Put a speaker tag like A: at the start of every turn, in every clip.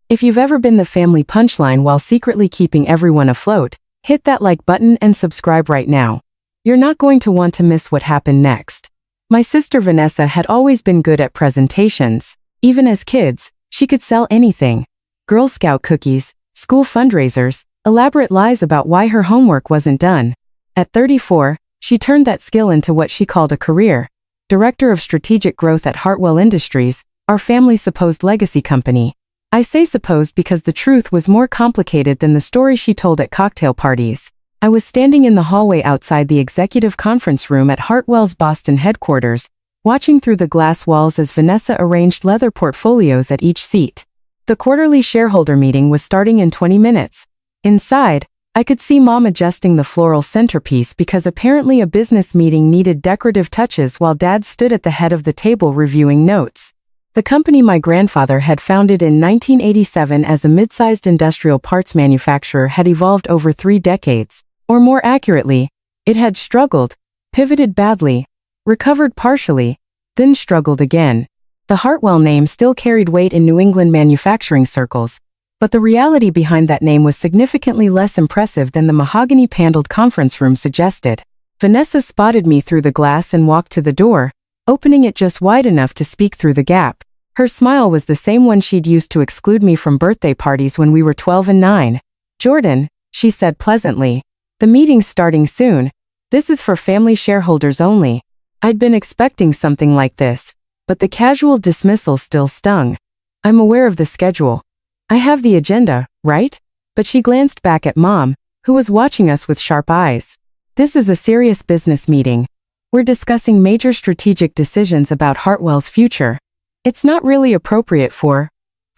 A: If you've ever been the family punchline while secretly keeping everyone afloat, hit that like button and subscribe right now. You're not going to want to miss what happened next. My sister Vanessa had always been good at presentations. Even as kids, she could sell anything. Girl Scout cookies, school fundraisers, elaborate lies about why her homework wasn't done. At 34, she turned that skill into what she called a career. Director of Strategic Growth at Hartwell Industries, our family's supposed legacy company. I say supposed because the truth was more complicated than the story she told at cocktail parties. I was standing in the hallway outside the executive conference room at Hartwell's Boston headquarters, watching through the glass walls as Vanessa arranged leather portfolios at each seat. The quarterly shareholder meeting was starting in 20 minutes. Inside, I could see Mom adjusting the floral centerpiece because apparently a business meeting needed decorative touches while Dad stood at the head of the table reviewing notes. The company my grandfather had founded in 1987 as a mid-sized industrial parts manufacturer had evolved over 3 decades, or more accurately, it had struggled, pivoted badly, recovered partially, then struggled again. The Hartwell name still carried weight in New England manufacturing circles, but the reality behind that name was significantly less impressive than the mahogany-paneled conference room suggested. Vanessa spotted me through the glass and walked to the door, opening it just wide enough to speak through the gap. Her smile was the same one she'd used to exclude me from birthday parties when we were 12 and 9. "Jordan," she said pleasantly, "the meeting's starting soon. This is for family shareholders only." I'd been expecting something like this, but the casual dismissal still stung. "I'm aware of the schedule. I have the agenda, right?" But she glanced back at Mom, who was watching us with sharp eyes. "This is a serious business meeting. We're discussing major strategic decisions about Hartwell's future. It's not really appropriate for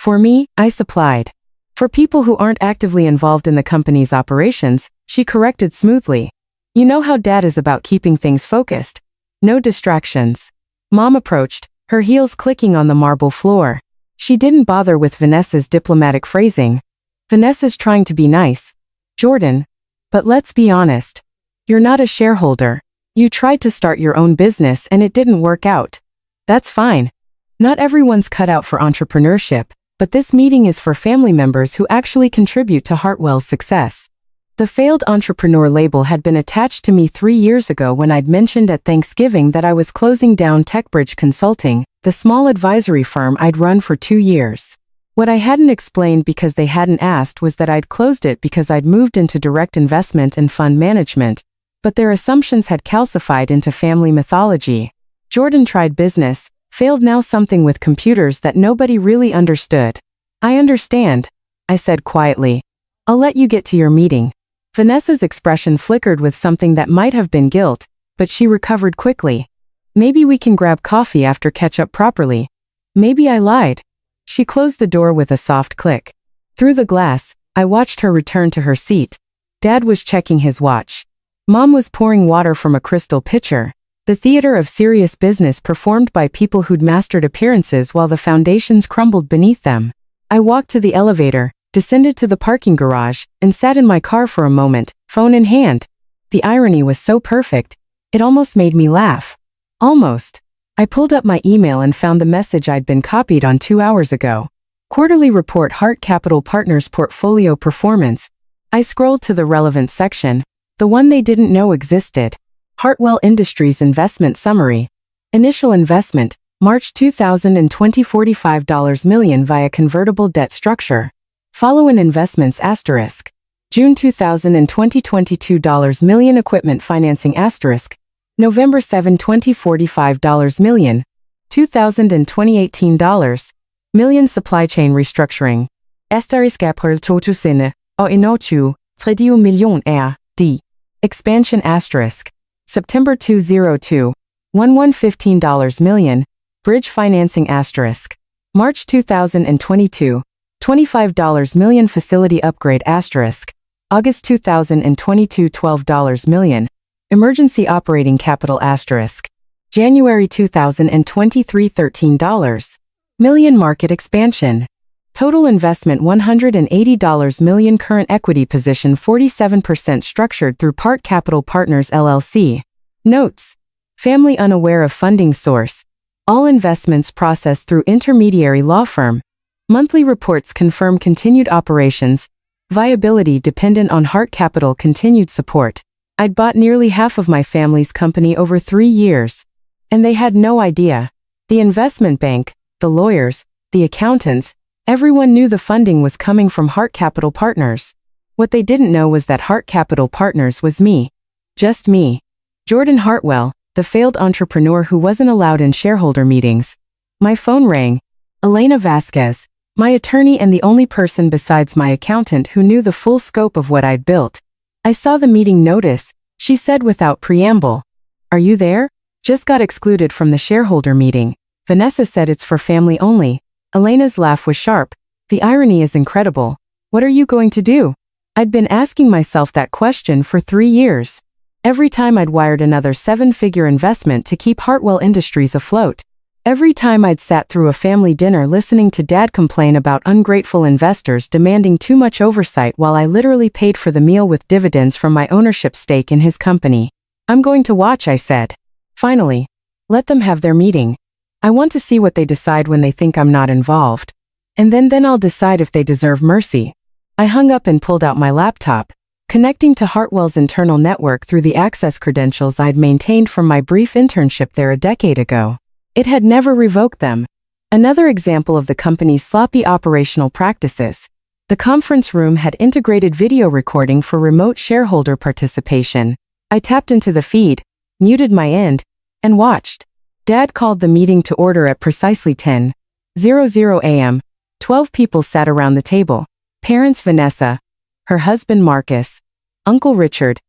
A: me," I supplied. "For people who aren't actively involved in the company's operations," she corrected smoothly. "You know how Dad is about keeping things focused. No distractions." Mom approached, her heels clicking on the marble floor. She didn't bother with Vanessa's diplomatic phrasing. "Vanessa's trying to be nice, Jordan. But let's be honest. You're not a shareholder. You tried to start your own business and it didn't work out. That's fine. Not everyone's cut out for entrepreneurship, but this meeting is for family members who actually contribute to Hartwell's success." The failed entrepreneur label had been attached to me 3 years ago when I'd mentioned at Thanksgiving that I was closing down TechBridge Consulting, the small advisory firm I'd run for 2 years. What I hadn't explained because they hadn't asked was that I'd closed it because I'd moved into direct investment and fund management, but their assumptions had calcified into family mythology. Jordan tried business, failed now something with computers that nobody really understood. "I understand," I said quietly. "I'll let you get to your meeting." Vanessa's expression flickered with something that might have been guilt, but she recovered quickly. "Maybe we can grab coffee after catch up properly." Maybe I lied. She closed the door with a soft click. Through the glass, I watched her return to her seat. Dad was checking his watch. Mom was pouring water from a crystal pitcher. The theater of serious business performed by people who'd mastered appearances while the foundations crumbled beneath them. I walked to the elevator, descended to the parking garage, and sat in my car for a moment, phone in hand. The irony was so perfect, it almost made me laugh. Almost. I pulled up my email and found the message I'd been copied on 2 hours ago. Quarterly report Hart Capital Partners portfolio performance. I scrolled to the relevant section, the one they didn't know existed. Hartwell Industries investment summary. Initial investment, March 2020 $45 million via convertible debt structure. Follow-on investments asterisk. June 2020 $22 million equipment financing asterisk. November 7 2040 $5 million. 2020 $18 million supply chain restructuring. Asterisk April 2000 og inotu 30 millioner d. Expansion asterisk. September 202 11 $15 million. Bridge financing asterisk. March 2022 $25 million facility upgrade asterisk. August 2022 $12 million. Emergency operating capital asterisk. January 2023 $13 million market expansion. Total investment $180 million current equity position 47% structured through Part Capital Partners LLC. Notes. Family unaware of funding source. All investments processed through intermediary law firm. Monthly reports confirm continued operations, viability dependent on Hart Capital continued support. I'd bought nearly half of my family's company over 3 years. And they had no idea. The investment bank, the lawyers, the accountants, everyone knew the funding was coming from Hart Capital Partners. What they didn't know was that Hart Capital Partners was me. Just me. Jordan Hartwell, the failed entrepreneur who wasn't allowed in shareholder meetings. My phone rang. Elena Vasquez, my attorney and the only person besides my accountant who knew the full scope of what I'd built. I saw the meeting notice, she said without preamble. Are you there? Just got excluded from the shareholder meeting. Vanessa said it's for family only. Elena's laugh was sharp. The irony is incredible. What are you going to do? I'd been asking myself that question for 3 years. Every time I'd wired another 7-figure investment to keep Hartwell Industries afloat. Every time I'd sat through a family dinner listening to Dad complain about ungrateful investors demanding too much oversight while I literally paid for the meal with dividends from my ownership stake in his company. I'm going to watch, I said. Finally, let them have their meeting. I want to see what they decide when they think I'm not involved. And then I'll decide if they deserve mercy. I hung up and pulled out my laptop, connecting to Hartwell's internal network through the access credentials I'd maintained from my brief internship there a decade ago. It had never revoked them. Another example of the company's sloppy operational practices. The conference room had integrated video recording for remote shareholder participation. I tapped into the feed, muted my end, and watched. Dad called the meeting to order at precisely 10:00 a.m. 12 people sat around the table. Parents Vanessa, her husband Marcus, Uncle Richard,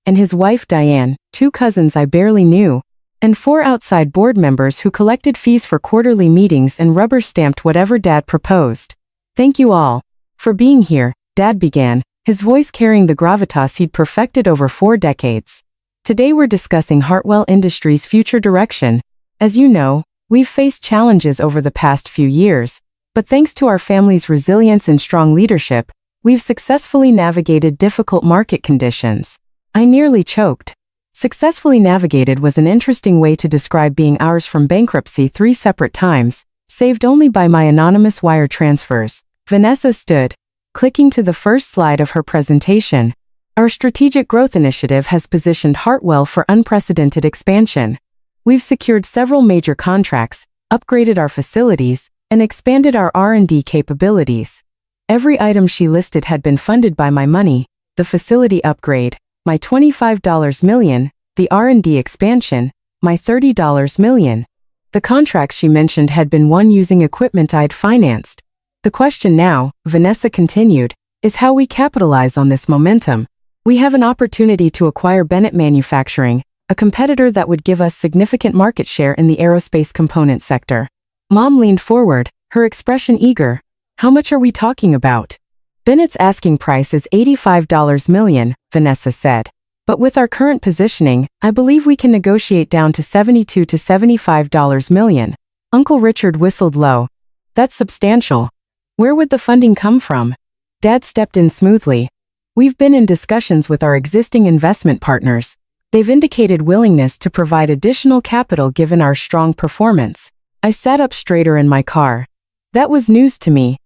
A: and his wife Diane, 2 cousins I barely knew, and 4 outside board members who collected fees for quarterly meetings and rubber-stamped whatever Dad proposed. Thank you all for being here, Dad began, his voice carrying the gravitas he'd perfected over 4 decades. Today we're discussing Hartwell Industries' future direction. As you know, we've faced challenges over the past few years, but thanks to our family's resilience and strong leadership, we've successfully navigated difficult market conditions. I nearly choked. Successfully navigated was an interesting way to describe being ours from bankruptcy 3 separate times, saved only by my anonymous wire transfers. Vanessa stood, clicking to the first slide of her presentation. Our strategic growth initiative has positioned Hartwell for unprecedented expansion. We've secured several major contracts, upgraded our facilities, and expanded our R&D capabilities. Every item she listed had been funded by my money: the facility upgrade, my $25 million, the R&D expansion, my $30 million. The contracts she mentioned had been won using equipment I'd financed. The question now, Vanessa continued, is how we capitalize on this momentum. We have an opportunity to acquire Bennett Manufacturing, a competitor that would give us significant market share in the aerospace component sector. Mom leaned forward, her expression eager. How much are we talking about? Bennett's asking price is $85 million, Vanessa said. But with our current positioning, I believe we can negotiate down to $72 to $75 million. Uncle Richard whistled low. That's substantial. Where would the funding come from? Dad stepped in smoothly. We've been in discussions with our existing investment partners. They've indicated willingness to provide additional capital given our strong performance. I sat up straighter in my car. That was news to me.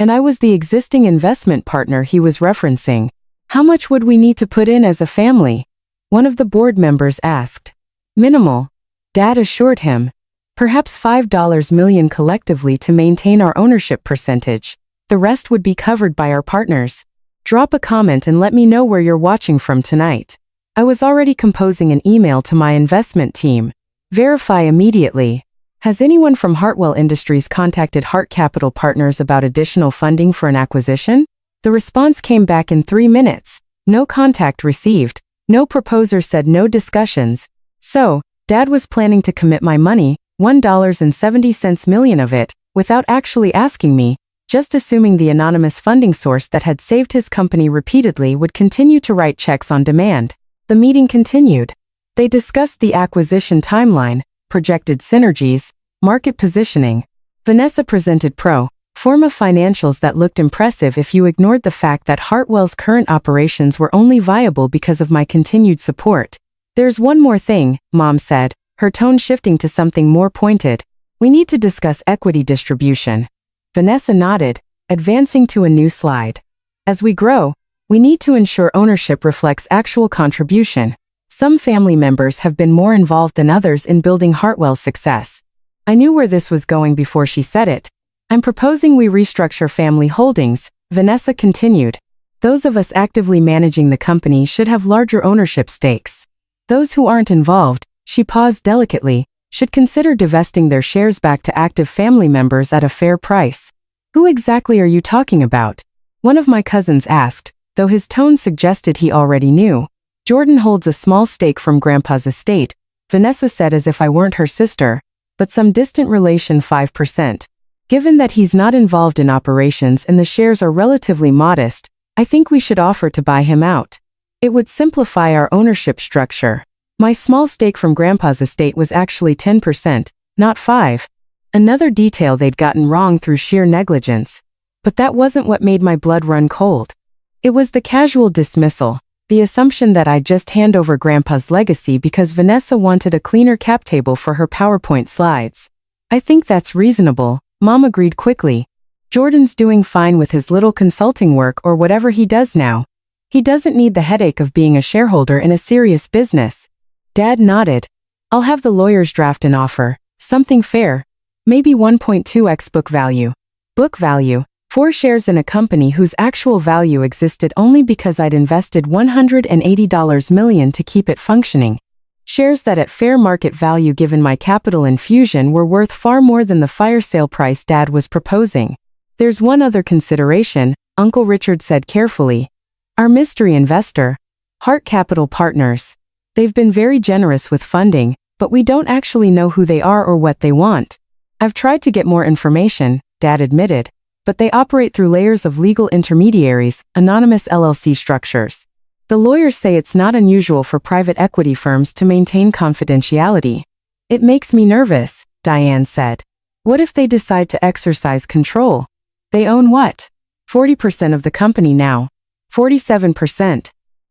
A: And I was the existing investment partner he was referencing. How much would we need to put in as a family? One of the board members asked. Minimal. Dad assured him. Perhaps $5 million collectively to maintain our ownership percentage. The rest would be covered by our partners. Drop a comment and let me know where you're watching from tonight. I was already composing an email to my investment team. Verify immediately. Has anyone from Hartwell Industries contacted Hart Capital Partners about additional funding for an acquisition? The response came back in 3 minutes. No contact received. No proposer said no discussions. So, Dad was planning to commit my money, $1.70 million of it, without actually asking me, just assuming the anonymous funding source that had saved his company repeatedly would continue to write checks on demand. The meeting continued. They discussed the acquisition timeline, projected synergies, market positioning. Vanessa presented pro forma financials that looked impressive if you ignored the fact that Hartwell's current operations were only viable because of my continued support. There's one more thing, Mom said, her tone shifting to something more pointed. We need to discuss equity distribution. Vanessa nodded, advancing to a new slide. As we grow, we need to ensure ownership reflects actual contribution. Some family members have been more involved than others in building Hartwell's success. I knew where this was going before she said it. I'm proposing we restructure family holdings, Vanessa continued. Those of us actively managing the company should have larger ownership stakes. Those who aren't involved, she paused delicately, should consider divesting their shares back to active family members at a fair price. Who exactly are you talking about? One of my cousins asked, though his tone suggested he already knew. Jordan holds a small stake from Grandpa's estate, Vanessa said as if I weren't her sister, but some distant relation 5%. Given that he's not involved in operations and the shares are relatively modest, I think we should offer to buy him out. It would simplify our ownership structure. My small stake from Grandpa's estate was actually 10%, not 5%. Another detail they'd gotten wrong through sheer negligence. But that wasn't what made my blood run cold. It was the casual dismissal, the assumption that I'd just hand over Grandpa's legacy because Vanessa wanted a cleaner cap table for her PowerPoint slides. I think that's reasonable, Mom agreed quickly. Jordan's doing fine with his little consulting work or whatever he does now. He doesn't need the headache of being a shareholder in a serious business. Dad nodded. I'll have the lawyers draft an offer, something fair. Maybe 1.2x book value. Book value, 4 shares in a company whose actual value existed only because I'd invested $180 million to keep it functioning. Shares that at fair market value given my capital infusion were worth far more than the fire sale price Dad was proposing. There's one other consideration, Uncle Richard said carefully. Our mystery investor, Hart Capital Partners. They've been very generous with funding, but we don't actually know who they are or what they want. I've tried to get more information, Dad admitted, but they operate through layers of legal intermediaries, anonymous LLC structures. The lawyers say it's not unusual for private equity firms to maintain confidentiality. It makes me nervous, Diane said. What if they decide to exercise control? They own what? 40% of the company now. 47%.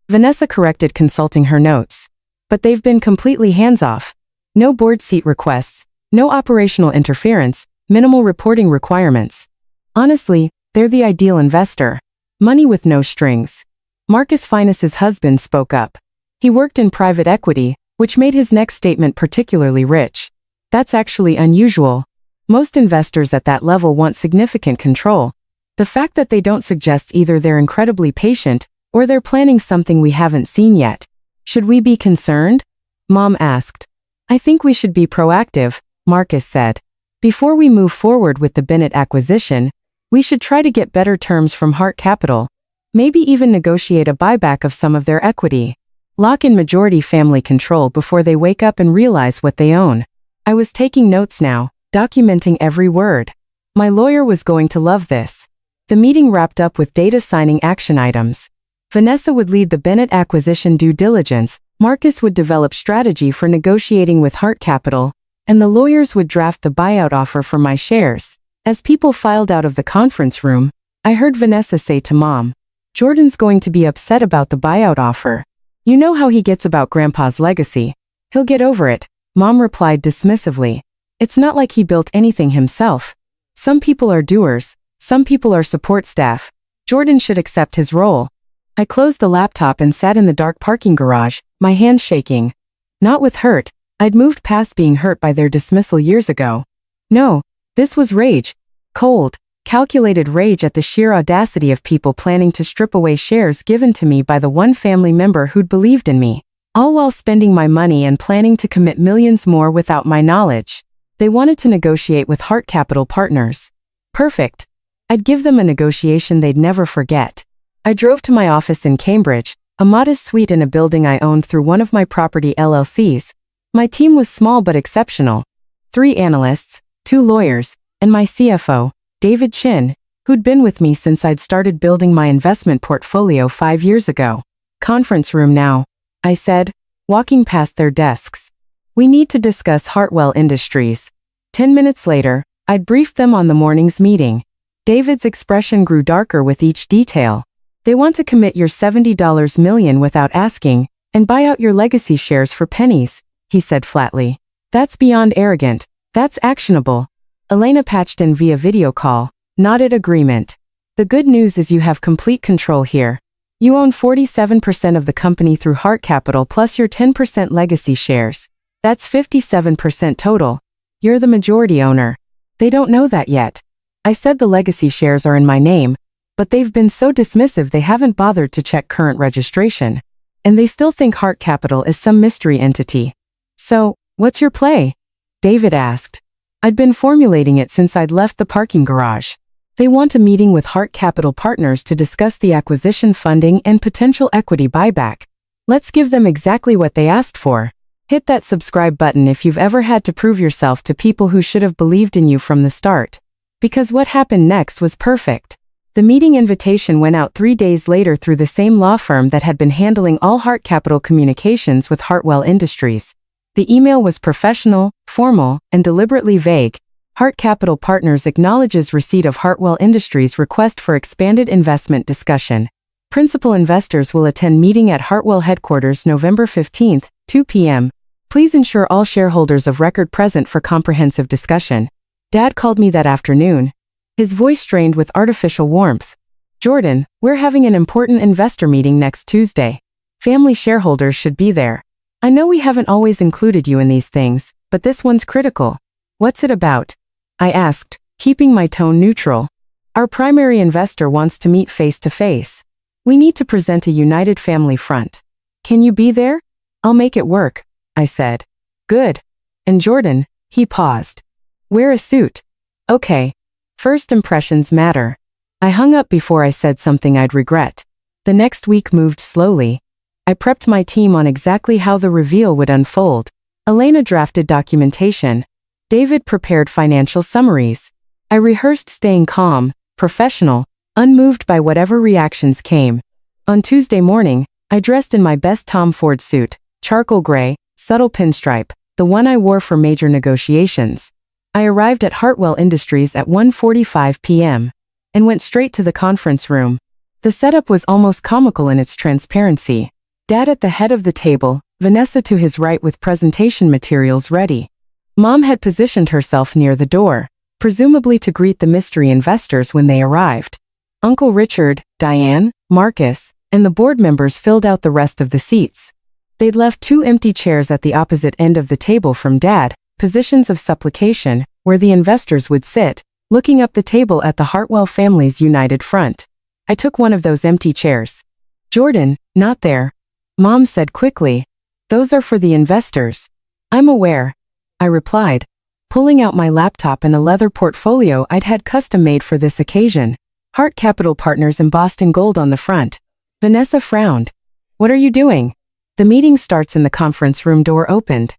A: Vanessa corrected, consulting her notes. But they've been completely hands-off. No board seat requests, no operational interference, minimal reporting requirements. Honestly, they're the ideal investor. Money with no strings. Marcus Finus's husband spoke up. He worked in private equity, which made his next statement particularly rich. That's actually unusual. Most investors at that level want significant control. The fact that they don't suggests either they're incredibly patient or they're planning something we haven't seen yet. Should we be concerned? Mom asked. I think we should be proactive, Marcus said. Before we move forward with the Bennett acquisition, we should try to get better terms from Hart Capital. Maybe even negotiate a buyback of some of their equity. Lock in majority family control before they wake up and realize what they own. I was taking notes now, documenting every word. My lawyer was going to love this. The meeting wrapped up with data signing action items. Vanessa would lead the Bennett acquisition due diligence, Marcus would develop strategy for negotiating with Hart Capital, and the lawyers would draft the buyout offer for my shares. As people filed out of the conference room, I heard Vanessa say to Mom, Jordan's going to be upset about the buyout offer. You know how he gets about Grandpa's legacy. He'll get over it, Mom replied dismissively. It's not like he built anything himself. Some people are doers, some people are support staff. Jordan should accept his role. I closed the laptop and sat in the dark parking garage, my hands shaking. Not with hurt, I'd moved past being hurt by their dismissal years ago. No, this was rage. Cold, calculated rage at the sheer audacity of people planning to strip away shares given to me by the one family member who'd believed in me, all while spending my money and planning to commit millions more without my knowledge. They wanted to negotiate with Hart Capital Partners. Perfect. I'd give them a negotiation they'd never forget. I drove to my office in Cambridge, a modest suite in a building I owned through one of my property LLCs. My team was small but exceptional. 3 analysts, 2 lawyers, and my CFO, David Chin, who'd been with me since I'd started building my investment portfolio 5 years ago. Conference room now, I said, walking past their desks. We need to discuss Hartwell Industries. 10 minutes later, I'd briefed them on the morning's meeting. David's expression grew darker with each detail. They want to commit your $70 million without asking, and buy out your legacy shares for pennies, he said flatly. That's beyond arrogant. That's actionable. Elena patched in via video call. nodded agreement. The good news is you have complete control here. You own 47% of the company through Hart Capital plus your 10% legacy shares. That's 57% total. You're the majority owner. They don't know that yet. I said the legacy shares are in my name, but they've been so dismissive they haven't bothered to check current registration. And they still think Hart Capital is some mystery entity. So, what's your play? David asked. I'd been formulating it since I'd left the parking garage. They want a meeting with Hart Capital Partners to discuss the acquisition funding and potential equity buyback. Let's give them exactly what they asked for. Hit that subscribe button if you've ever had to prove yourself to people who should have believed in you from the start. Because what happened next was perfect. The meeting invitation went out 3 days later through the same law firm that had been handling all Hart Capital communications with Hartwell Industries. The email was professional, formal, and deliberately vague. Hart Capital Partners acknowledges receipt of Hartwell Industries' request for expanded investment discussion. Principal investors will attend meeting at Hartwell headquarters November 15, 2 p.m. Please ensure all shareholders of record present for comprehensive discussion. Dad called me that afternoon. His voice strained with artificial warmth. Jordan, we're having an important investor meeting next Tuesday. Family shareholders should be there. I know we haven't always included you in these things, but this one's critical. What's it about? I asked, keeping my tone neutral. Our primary investor wants to meet face to face. We need to present a united family front. Can you be there? I'll make it work, I said. Good. And Jordan, he paused. Wear a suit. Okay. First impressions matter. I hung up before I said something I'd regret. The next week moved slowly. I prepped my team on exactly how the reveal would unfold. Elena drafted documentation. David prepared financial summaries. I rehearsed staying calm, professional, unmoved by whatever reactions came. On Tuesday morning, I dressed in my best Tom Ford suit, charcoal gray, subtle pinstripe, the one I wore for major negotiations. I arrived at Hartwell Industries at 1:45 p.m. and went straight to the conference room. The setup was almost comical in its transparency. Dad at the head of the table, Vanessa to his right with presentation materials ready. Mom had positioned herself near the door, presumably to greet the mystery investors when they arrived. Uncle Richard, Diane, Marcus, and the board members filled out the rest of the seats. They'd left 2 empty chairs at the opposite end of the table from Dad, positions of supplication, where the investors would sit, looking up the table at the Hartwell family's united front. I took one of those empty chairs. Jordan, not there. Mom said quickly. Those are for the investors. I'm aware, I replied, pulling out my laptop and a leather portfolio I'd had custom made for this occasion. Hart Capital Partners embossed in gold on the front. Vanessa frowned. What are you doing? The meeting starts in the conference room door opened.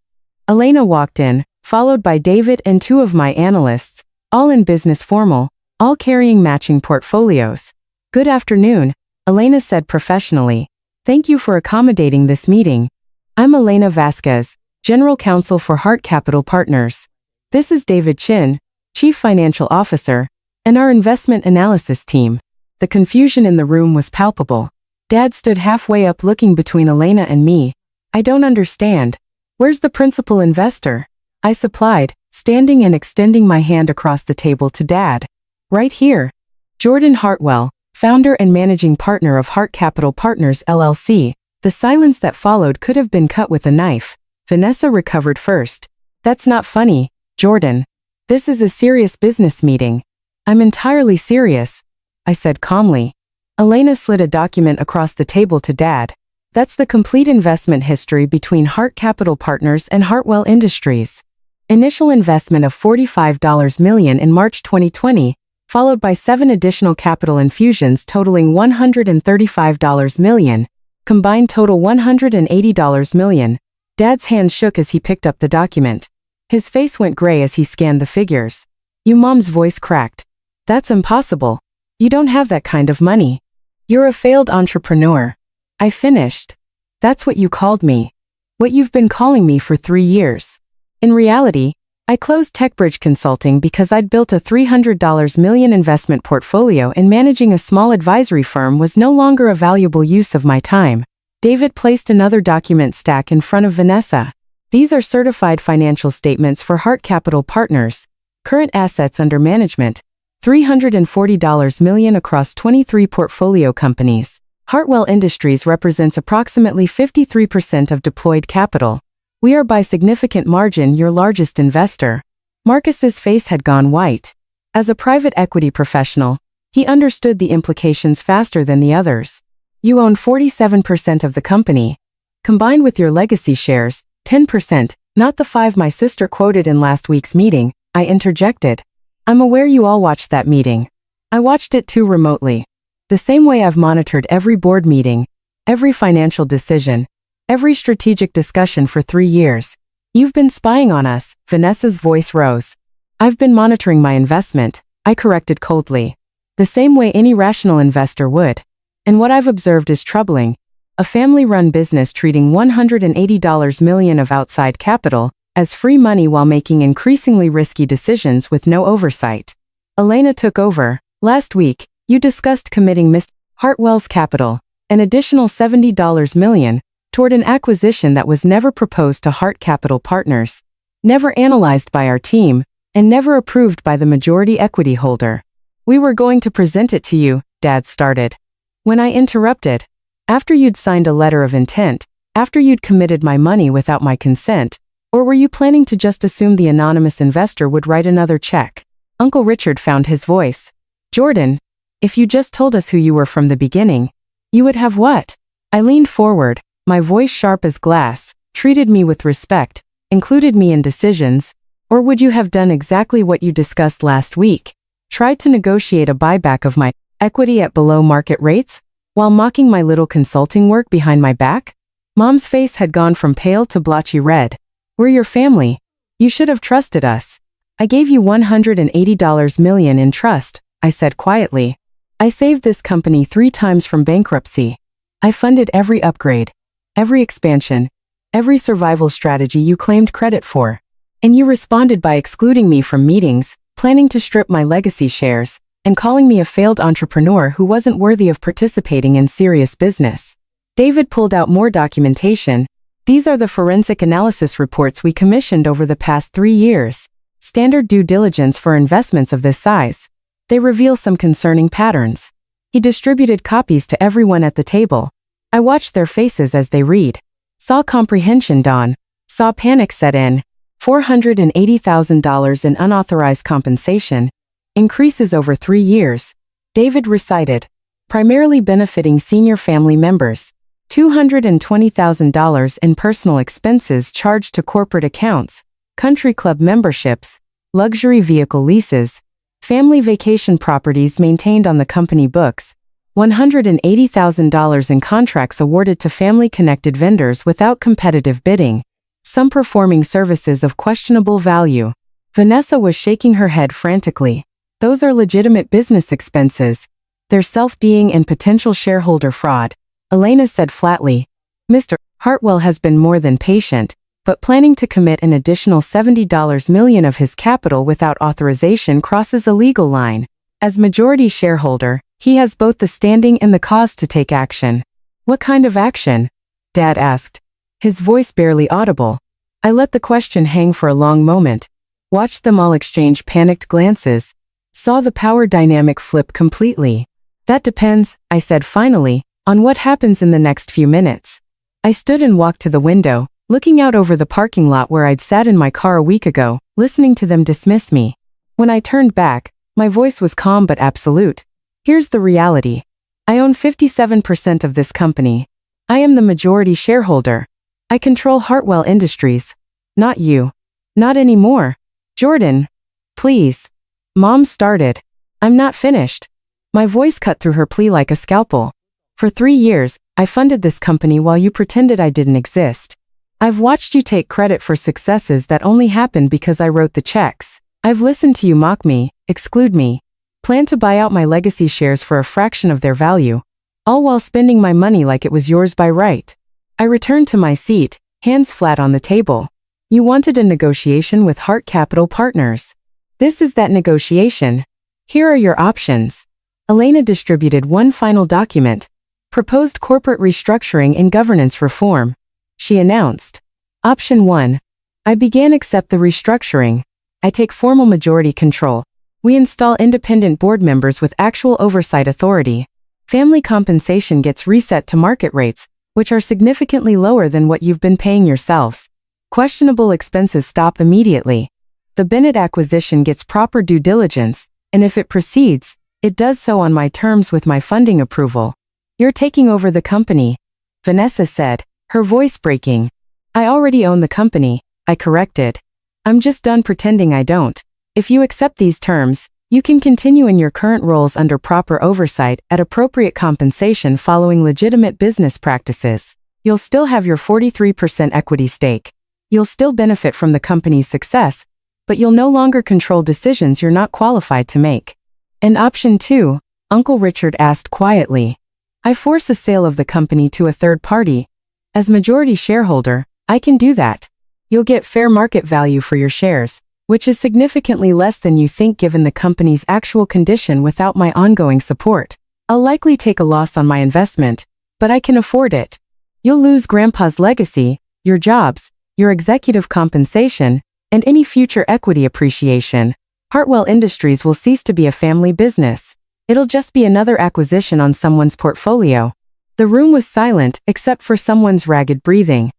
A: Elena walked in, followed by David and 2 of my analysts, all in business formal, all carrying matching portfolios. Good afternoon, Elena said professionally. Thank you for accommodating this meeting. I'm Elena Vasquez, General Counsel for Hart Capital Partners. This is David Chin, Chief Financial Officer, and our investment analysis team. The confusion in the room was palpable. Dad stood halfway up looking between Elena and me. I don't understand. Where's the principal investor? I supplied, standing and extending my hand across the table to Dad. Right here. Jordan Hartwell, founder and managing partner of Hart Capital Partners LLC. The silence that followed could have been cut with a knife. Vanessa recovered first. That's not funny, Jordan. This is a serious business meeting. I'm entirely serious, I said calmly. Elena slid a document across the table to Dad. That's the complete investment history between Hart Capital Partners and Hartwell Industries. Initial investment of $45 million in March 2020, followed by 7 additional capital infusions totaling $135 million, combined total $180 million. Dad's hand shook as he picked up the document. His face went gray as he scanned the figures. Mom's voice cracked. That's impossible. You don't have that kind of money. You're a failed entrepreneur. I finished. That's what you called me. What you've been calling me for 3 years. In reality, I closed TechBridge Consulting because I'd built a $300 million investment portfolio and managing a small advisory firm was no longer a valuable use of my time. David placed another document stack in front of Vanessa. These are certified financial statements for Hart Capital Partners. Current assets under management, $340 million across 23 portfolio companies. Hartwell Industries represents approximately 53% of deployed capital. We are by significant margin your largest investor. Marcus's face had gone white. As a private equity professional, he understood the implications faster than the others. You own 47% of the company. Combined with your legacy shares, 10%, not the 5 my sister quoted in last week's meeting, I interjected. I'm aware you all watched that meeting. I watched it too remotely. The same way I've monitored every board meeting, every financial decision, every strategic discussion for 3 years. You've been spying on us, Vanessa's voice rose. I've been monitoring my investment, I corrected coldly. The same way any rational investor would. And what I've observed is troubling. A family-run business treating $180 million of outside capital as free money while making increasingly risky decisions with no oversight. Elena took over. Last week, you discussed committing Mr. Hartwell's capital, an additional $70 million, toward an acquisition that was never proposed to Hart Capital Partners, never analyzed by our team, and never approved by the majority equity holder. We were going to present it to you, Dad started. When I interrupted, after you'd signed a letter of intent, after you'd committed my money without my consent, or were you planning to just assume the anonymous investor would write another check? Uncle Richard found his voice. Jordan, if you just told us who you were from the beginning, you would have what? I leaned forward, my voice sharp as glass, treated me with respect, included me in decisions, or would you have done exactly what you discussed last week? Tried to negotiate a buyback of my equity at below market rates, while mocking my little consulting work behind my back? Mom's face had gone from pale to blotchy red. We're your family. You should have trusted us. I gave you $180 million in trust, I said quietly. I saved this company 3 times from bankruptcy. I funded every upgrade, every expansion, every survival strategy you claimed credit for. And you responded by excluding me from meetings, planning to strip my legacy shares, and calling me a failed entrepreneur who wasn't worthy of participating in serious business. David pulled out more documentation. These are the forensic analysis reports we commissioned over the past 3 years. Standard due diligence for investments of this size. They reveal some concerning patterns. He distributed copies to everyone at the table. I watched their faces as they read. Saw comprehension dawn. Saw panic set in. $480,000 in unauthorized compensation. Increases over 3 years. David recited. Primarily benefiting senior family members. $220,000 in personal expenses charged to corporate accounts, country club memberships, luxury vehicle leases, family vacation properties maintained on the company books, $180,000 in contracts awarded to family-connected vendors without competitive bidding, some performing services of questionable value. Vanessa was shaking her head frantically. Those are legitimate business expenses. They're self-dealing and potential shareholder fraud. Elena said flatly. Mr. Hartwell has been more than patient, but planning to commit an additional $70 million of his capital without authorization crosses a legal line. As majority shareholder, he has both the standing and the cause to take action. What kind of action? Dad asked, his voice barely audible. I let the question hang for a long moment, watched them all exchange panicked glances, saw the power dynamic flip completely. That depends, I said finally, on what happens in the next few minutes. I stood and walked to the window, looking out over the parking lot where I'd sat in my car a week ago, listening to them dismiss me. When I turned back, my voice was calm but absolute. Here's the reality. I own 57% of this company. I am the majority shareholder. I control Hartwell Industries. Not you. Not anymore. Jordan. Please. Mom started. I'm not finished. My voice cut through her plea like a scalpel. For 3 years, I funded this company while you pretended I didn't exist. I've watched you take credit for successes that only happened because I wrote the checks. I've listened to you mock me, exclude me, plan to buy out my legacy shares for a fraction of their value, all while spending my money like it was yours by right. I returned to my seat, hands flat on the table. You wanted a negotiation with Hart Capital Partners. This is that negotiation. Here are your options. Elena distributed one final document. Proposed corporate restructuring and governance reform. She announced. Option 1. I accept the restructuring. I take formal majority control. We install independent board members with actual oversight authority. Family compensation gets reset to market rates, which are significantly lower than what you've been paying yourselves. Questionable expenses stop immediately. The Bennett acquisition gets proper due diligence, and if it proceeds, it does so on my terms with my funding approval. You're taking over the company, Vanessa said, her voice breaking. I already own the company, I corrected. I'm just done pretending I don't. If you accept these terms, you can continue in your current roles under proper oversight at appropriate compensation following legitimate business practices. You'll still have your 43% equity stake. You'll still benefit from the company's success, but you'll no longer control decisions you're not qualified to make. And option 2, Uncle Richard asked quietly. I force a sale of the company to a third party. As majority shareholder, I can do that. You'll get fair market value for your shares, which is significantly less than you think given the company's actual condition without my ongoing support. I'll likely take a loss on my investment, but I can afford it. You'll lose Grandpa's legacy, your jobs, your executive compensation, and any future equity appreciation. Hartwell Industries will cease to be a family business. It'll just be another acquisition on someone's portfolio. The room was silent except for someone's ragged breathing.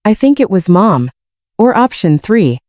A: I think it was Mom. Or option 3.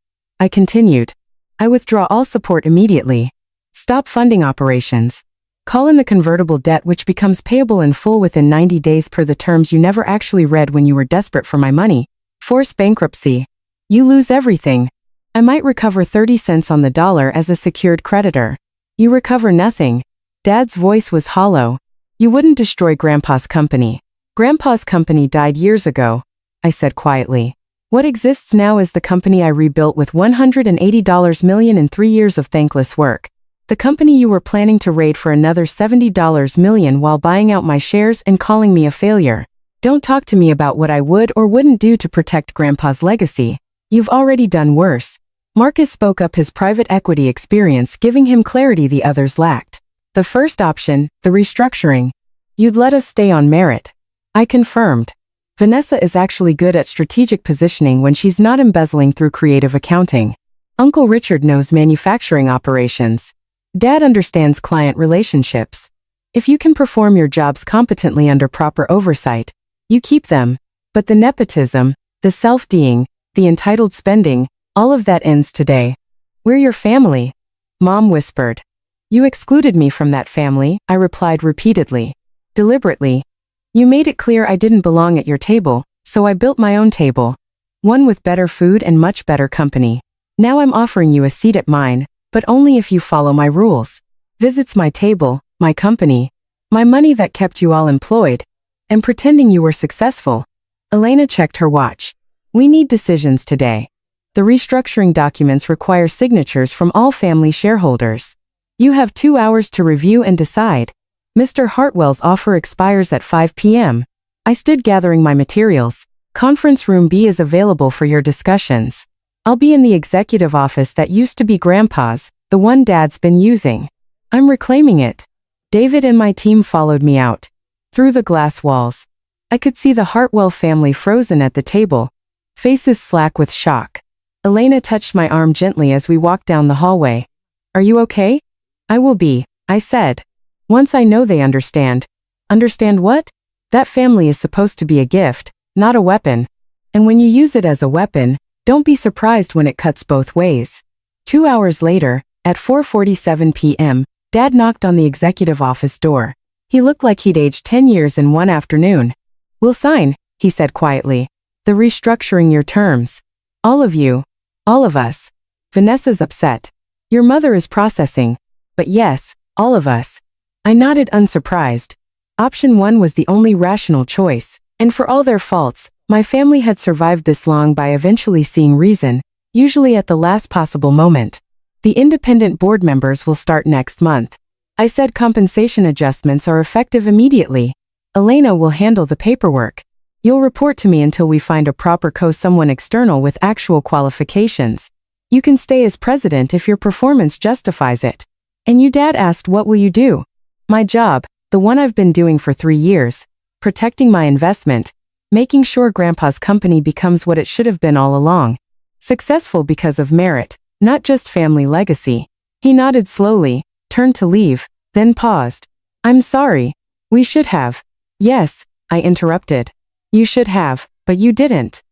A: I continued. I withdraw all support immediately. Stop funding operations. Call in the convertible debt which becomes payable in full within 90 days per the terms you never actually read when you were desperate for my money. Force bankruptcy. You lose everything. I might recover 30 cents on the dollar as a secured creditor. You recover nothing. Dad's voice was hollow. You wouldn't destroy Grandpa's company. Grandpa's company died years ago, I said quietly. What exists now is the company I rebuilt with $180 million in 3 years of thankless work. The company you were planning to raid for another $70 million while buying out my shares and calling me a failure. Don't talk to me about what I would or wouldn't do to protect Grandpa's legacy. You've already done worse. Marcus spoke up his private equity experience, giving him clarity the others lacked. The first option, the restructuring. You'd let us stay on merit. I confirmed. Vanessa is actually good at strategic positioning when she's not embezzling through creative accounting. Uncle Richard knows manufacturing operations. Dad understands client relationships. If you can perform your jobs competently under proper oversight, you keep them. But the nepotism, the self-deing, the entitled spending, all of that ends today. We're your family, Mom whispered. You excluded me from that family, I replied repeatedly. Deliberately. You made it clear I didn't belong at your table, so I built my own table. One with better food and much better company. Now I'm offering you a seat at mine, but only if you follow my rules. Visits my table, my company, my money that kept you all employed, and pretending you were successful. Elena checked her watch. We need decisions today. The restructuring documents require signatures from all family shareholders. You have 2 hours to review and decide. Mr. Hartwell's offer expires at 5 p.m. I stood gathering my materials. Conference room B is available for your discussions. I'll be in the executive office that used to be Grandpa's, the one Dad's been using. I'm reclaiming it. David and my team followed me out. Through the glass walls. I could see the Hartwell family frozen at the table, faces slack with shock. Elena touched my arm gently as we walked down the hallway. Are you okay? I will be, I said. Once I know they understand. Understand what? That family is supposed to be a gift, not a weapon. And when you use it as a weapon, don't be surprised when it cuts both ways. 2 hours later, at 4:47 p.m., Dad knocked on the executive office door. He looked like he'd aged 10 years in one afternoon. We'll sign, he said quietly. The restructuring your terms. All of you. All of us. Vanessa's upset. Your mother is processing. But yes, all of us. I nodded unsurprised. Option 1 was the only rational choice, and for all their faults, my family had survived this long by eventually seeing reason, usually at the last possible moment. The independent board members will start next month. I said compensation adjustments are effective immediately. Elena will handle the paperwork. You'll report to me until we find a proper someone external with actual qualifications. You can stay as president if your performance justifies it. And you, Dad asked, what will you do? My job, the one I've been doing for 3 years, protecting my investment, making sure Grandpa's company becomes what it should have been all along. Successful because of merit, not just family legacy. He nodded slowly, turned to leave, then paused. I'm sorry. We should have. Yes, I interrupted. You should have, but you didn't.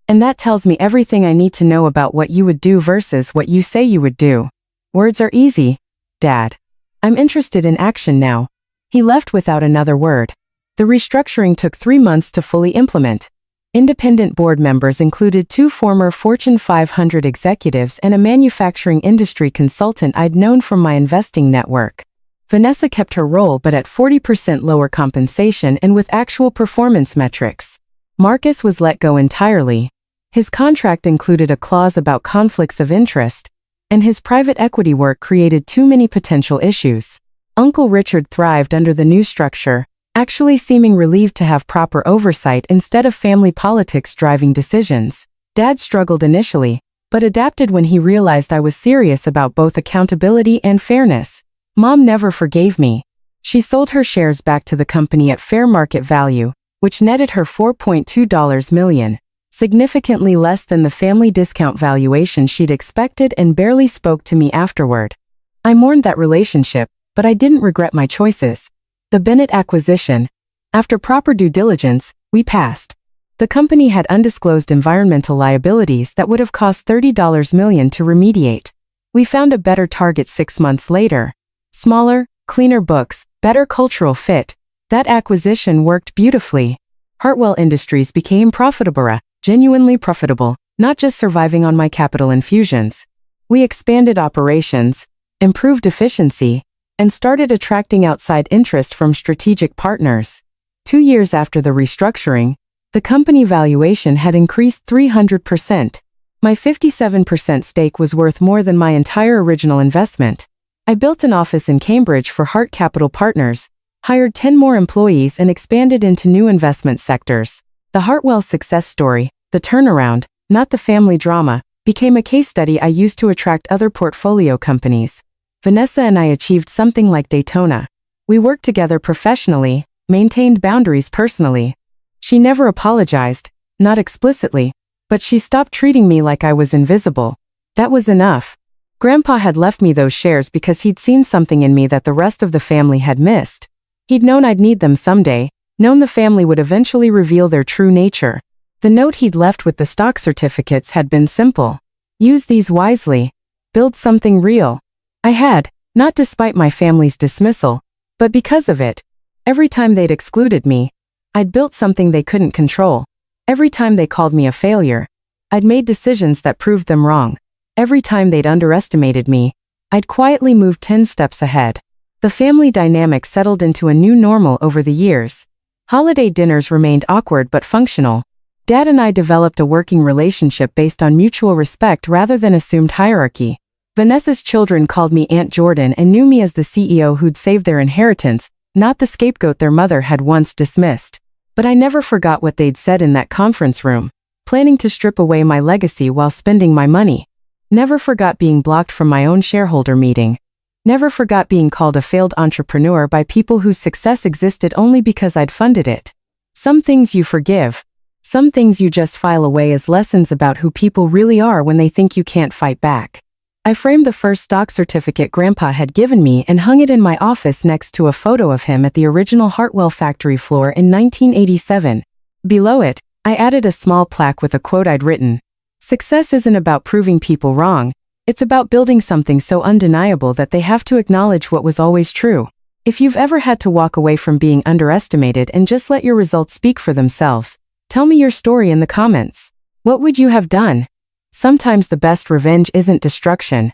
A: And that tells me everything I need to know about what you would do versus what you say you would do. Words are easy, Dad. I'm interested in action now. He left without another word. The restructuring took 3 months to fully implement. Independent board members included 2 former Fortune 500 executives and a manufacturing industry consultant I'd known from my investing network. Vanessa kept her role but at 40% lower compensation and with actual performance metrics. Marcus was let go entirely. His contract included a clause about conflicts of interest, and his private equity work created too many potential issues. Uncle Richard thrived under the new structure, actually seeming relieved to have proper oversight instead of family politics driving decisions. Dad struggled initially, but adapted when he realized I was serious about both accountability and fairness. Mom never forgave me. She sold her shares back to the company at fair market value, which netted her $4.2 million, significantly less than the family discount valuation she'd expected, and barely spoke to me afterward. I mourned that relationship, but I didn't regret my choices. The Bennett acquisition. After proper due diligence, we passed. The company had undisclosed environmental liabilities that would have cost $30 million to remediate. We found a better target 6 months later. Smaller, cleaner books, better cultural fit. That acquisition worked beautifully. Hartwell Industries became profitable, genuinely profitable, not just surviving on my capital infusions. We expanded operations, improved efficiency, and started attracting outside interest from strategic partners. 2 years after the restructuring, the company valuation had increased 300%. My 57% stake was worth more than my entire original investment. I built an office in Cambridge for Hart Capital Partners, hired 10 more employees, and expanded into new investment sectors. The Hartwell success story, the turnaround, not the family drama, became a case study I used to attract other portfolio companies. Vanessa and I achieved something like Daytona. We worked together professionally, maintained boundaries personally. She never apologized, not explicitly, but she stopped treating me like I was invisible. That was enough. Grandpa had left me those shares because he'd seen something in me that the rest of the family had missed. He'd known I'd need them someday, known the family would eventually reveal their true nature. The note he'd left with the stock certificates had been simple. Use these wisely. Build something real. I had, not despite my family's dismissal, but because of it. Every time they'd excluded me, I'd built something they couldn't control. Every time they called me a failure, I'd made decisions that proved them wrong. Every time they'd underestimated me, I'd quietly moved 10 steps ahead. The family dynamic settled into a new normal over the years. Holiday dinners remained awkward but functional. Dad and I developed a working relationship based on mutual respect rather than assumed hierarchy. Vanessa's children called me Aunt Jordan and knew me as the CEO who'd saved their inheritance, not the scapegoat their mother had once dismissed. But I never forgot what they'd said in that conference room, planning to strip away my legacy while spending my money. Never forgot being blocked from my own shareholder meeting. Never forgot being called a failed entrepreneur by people whose success existed only because I'd funded it. Some things you forgive. Some things you just file away as lessons about who people really are when they think you can't fight back. I framed the first stock certificate Grandpa had given me and hung it in my office next to a photo of him at the original Hartwell factory floor in 1987. Below it, I added a small plaque with a quote I'd written. Success isn't about proving people wrong, it's about building something so undeniable that they have to acknowledge what was always true. If you've ever had to walk away from being underestimated and just let your results speak for themselves, tell me your story in the comments. What would you have done? Sometimes the best revenge isn't destruction.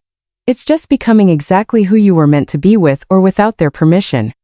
A: It's just becoming exactly who you were meant to be with or without their permission.